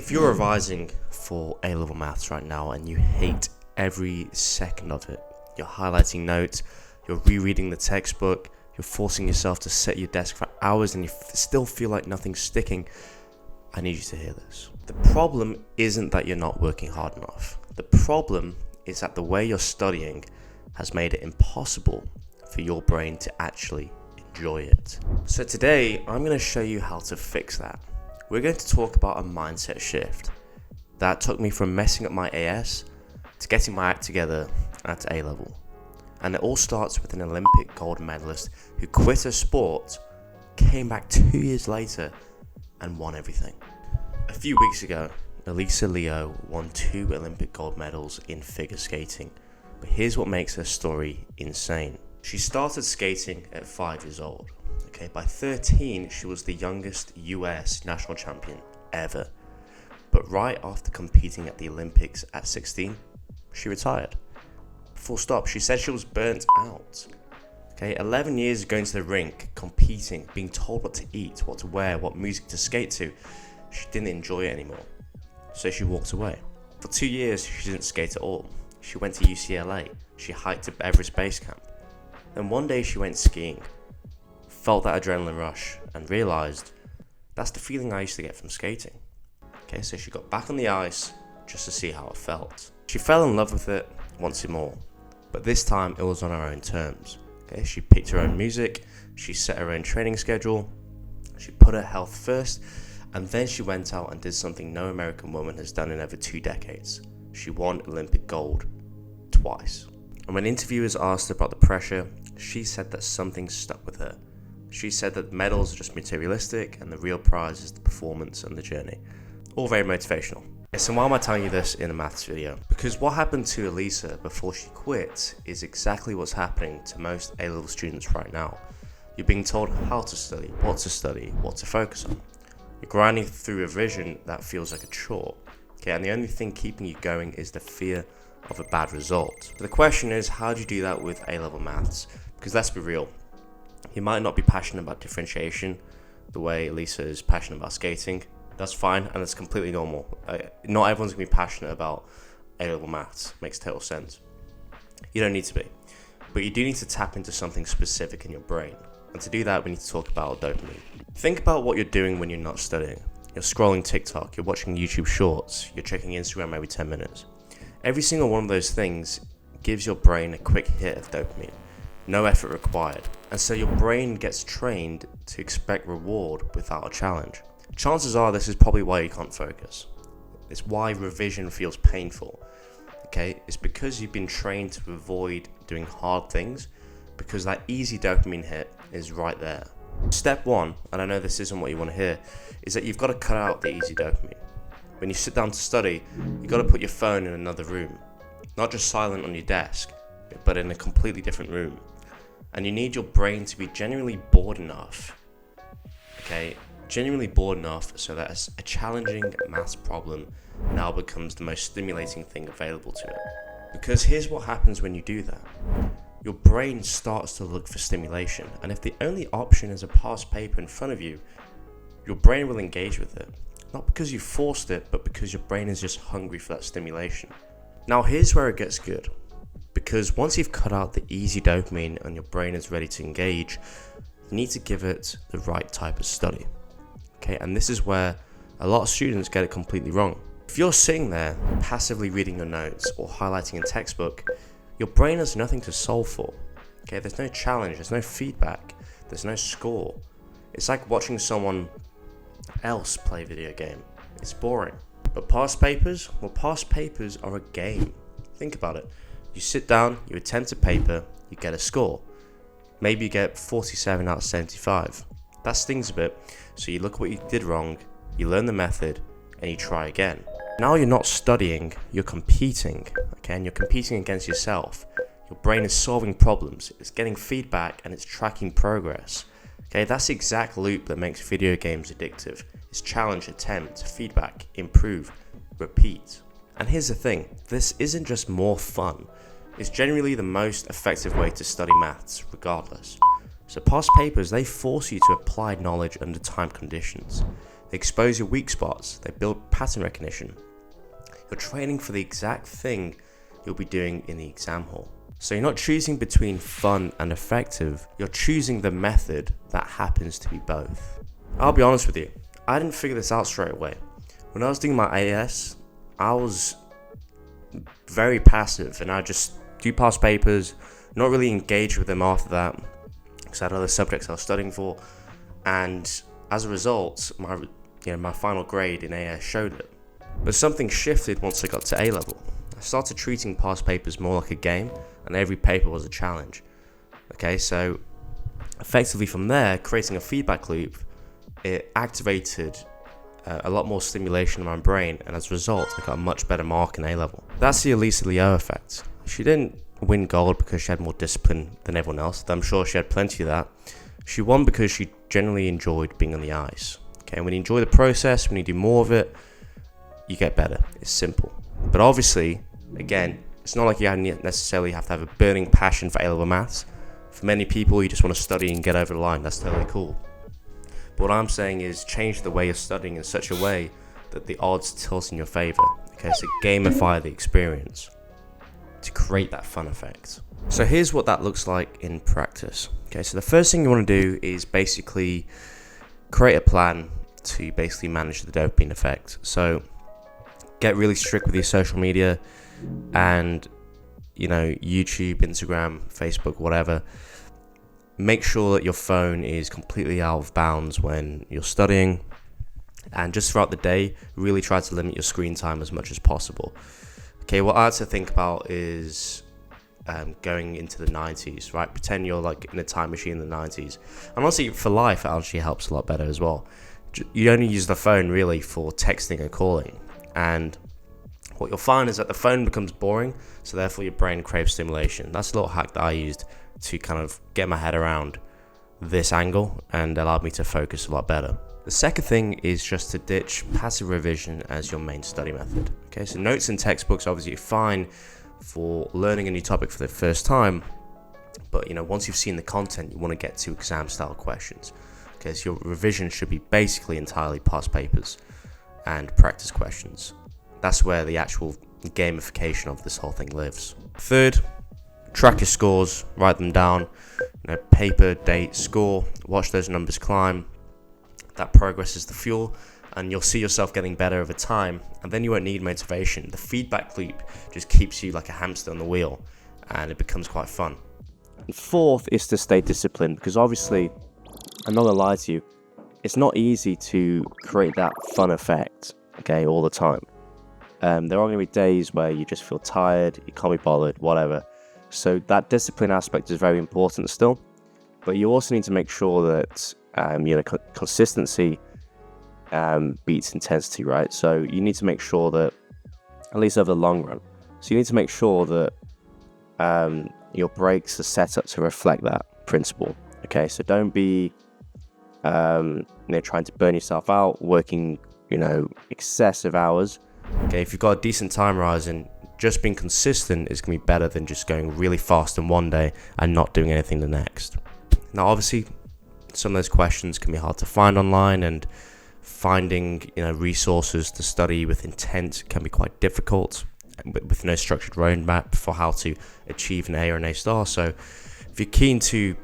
If you're revising for A-level maths right now and you hate every second of it, you're highlighting notes, you're rereading the textbook, you're forcing yourself to sit at your desk for hours and you still feel like nothing's sticking, I need you to hear this. The problem isn't that you're not working hard enough. The problem is that the way you're studying has made it impossible for your brain to actually enjoy it. So today, I'm going to show you how to fix that. We're going to talk about a mindset shift that took me from messing up my AS to getting my act together at A-level. And it all starts with an Olympic gold medalist who quit her sport, came back 2 years later, and won everything. A few weeks ago, Alysa won 2 Olympic gold medals in figure skating. But here's what makes her story insane. She started skating at 5 years old. By 13, she was the youngest US national champion ever. But right after competing at the Olympics at 16, she retired. Full stop. She said she was burnt out. 11 years going to the rink, competing, being told what to eat, what to wear, what music to skate to. She didn't enjoy it anymore. So she walked away. For 2 years, she didn't skate at all. She went to UCLA. She hiked to Everest Base Camp. Then one day she went skiing. Felt that adrenaline rush and realized that's the feeling I used to get from skating. So she got back on the ice just to see how it felt. She fell in love with it once more, but this time it was on her own terms. She picked her own music, she set her own training schedule, she put her health first, and then she went out and did something no American woman has done in over 2 decades. She won Olympic gold twice. And when interviewers asked her about the pressure, she said that something stuck with her. She said that medals are just materialistic and the real prize is the performance and the journey. All very motivational. So why am I telling you this in a maths video? Because what happened to Alysa before she quit is exactly what's happening to most A-level students right now. You're being told how to study, what to focus on. You're grinding through a revision that feels like a chore. And the only thing keeping you going is the fear of a bad result. So the question is, how do you do that with A-level maths? Because let's be real. You might not be passionate about differentiation the way Alysa is passionate about skating. That's fine and it's completely normal. Not everyone's going to be passionate about A-level maths. Makes total sense. You don't need to be. But you do need to tap into something specific in your brain. And to do that, we need to talk about dopamine. Think about what you're doing when you're not studying. You're scrolling TikTok, you're watching YouTube shorts, you're checking Instagram every 10 minutes. Every single one of those things gives your brain a quick hit of dopamine. No effort required, and so your brain gets trained to expect reward without a challenge. Chances are this is probably why you can't focus. It's why revision feels painful. It's because you've been trained to avoid doing hard things because that easy dopamine hit is right there. Step 1, and I know this isn't what you want to hear, is that you've got to cut out the easy dopamine. When you sit down to study, you've got to put your phone in another room. Not just silent on your desk, but in a completely different room. And you need your brain to be genuinely bored enough, genuinely bored enough so that a challenging maths problem now becomes the most stimulating thing available to it. Because here's what happens when you do that. Your brain starts to look for stimulation, and if the only option is a past paper in front of you, your brain will engage with it. Not because you forced it, but because your brain is just hungry for that stimulation. Now here's where it gets good. Because once you've cut out the easy dopamine and your brain is ready to engage, you need to give it the right type of study. And this is where a lot of students get it completely wrong. If you're sitting there passively reading your notes or highlighting a textbook, your brain has nothing to solve for. There's no challenge, there's no feedback, there's no score. It's like watching someone else play a video game. It's boring. But past papers? Well, past papers are a game. Think about it. You sit down, you attempt a paper, you get a score. Maybe you get 47 out of 75. That stings a bit, so you look at what you did wrong, you learn the method, and you try again. Now you're not studying, you're competing, and you're competing against yourself. Your brain is solving problems, it's getting feedback, and it's tracking progress. That's the exact loop that makes video games addictive. It's challenge, attempt, feedback, improve, repeat. And here's the thing, this isn't just more fun. It's generally the most effective way to study maths, regardless. So past papers, they force you to apply knowledge under time conditions. They expose your weak spots. They build pattern recognition. You're training for the exact thing you'll be doing in the exam hall. So you're not choosing between fun and effective, you're choosing the method that happens to be both. I'll be honest with you, I didn't figure this out straight away. When I was doing my AS, I was very passive and I just do past papers, not really engage with them after that, because I had other subjects I was studying for, and as a result, my final grade in AS showed it. But something shifted once I got to A level. I started treating past papers more like a game, and every paper was a challenge. Okay, so effectively from there, creating a feedback loop, it activated a lot more stimulation in my brain, and as a result, I got a much better mark in A level. That's the Alysa effect. She didn't win gold because she had more discipline than everyone else, though I'm sure she had plenty of that. She won because she generally enjoyed being on the ice. Okay, and when you enjoy the process, when you do more of it, you get better. It's simple. But obviously, again, it's not like you necessarily have to have a burning passion for A-level maths. For many people, you just want to study and get over the line. That's totally cool. But what I'm saying is change the way you're studying in such a way that the odds tilt in your favor. Okay, so gamify the experience to create that fun effect. So here's what that looks like in practice. Okay, so the first thing you want to do is basically create a plan to basically manage the dopamine effect. So get really strict with your social media and, YouTube, Instagram, Facebook, whatever. Make sure that your phone is completely out of bounds when you're studying, and just throughout the day, really try to limit your screen time as much as possible. Okay, what I had to think about is going into the 90s, right? Pretend you're like in a time machine in the 90s. And honestly, for life, it actually helps a lot better as well. You only use the phone really for texting and calling. And what you'll find is that the phone becomes boring, so therefore your brain craves stimulation. That's a little hack that I used to kind of get my head around this angle and allowed me to focus a lot better. The second thing is just to ditch passive revision as your main study method. Okay, so notes and textbooks obviously fine for learning a new topic for the first time, but once you've seen the content, you want to get to exam style questions. Okay, so your revision should be basically entirely past papers and practice questions. That's where the actual gamification of this whole thing lives. Third, track your scores, write them down, paper, date, score, watch those numbers climb. That progress is the fuel, and you'll see yourself getting better over time, and then you won't need motivation. The feedback loop just keeps you like a hamster on the wheel, and it becomes quite fun. And fourth is to stay disciplined, because obviously, I'm not gonna lie to you, it's not easy to create that fun effect, okay, all the time. There are going to be days where you just feel tired, you can't be bothered, whatever. So that discipline aspect is very important still, but you also need to make sure that consistency beats intensity, right? So you need to make sure that, at least over the long run, so you need to make sure that your breaks are set up to reflect that principle. Okay, so don't be trying to burn yourself out, working excessive hours. Okay, if you've got a decent time horizon, just being consistent is going to be better than just going really fast in one day and not doing anything the next. Now, obviously, some of those questions can be hard to find online, and finding resources to study with intent can be quite difficult with no structured roadmap for how to achieve an A or an A star. So if you're keen to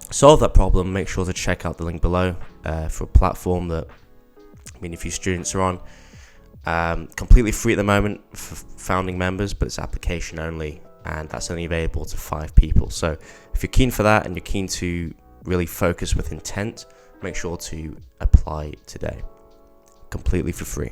solve that problem, make sure to check out the link below for a platform that a few students are on. Completely free at the moment for founding members, but it's application only, and that's only available to 5 people. So if you're keen for that and you're keen to really focus with intent, make sure to apply today, completely for free.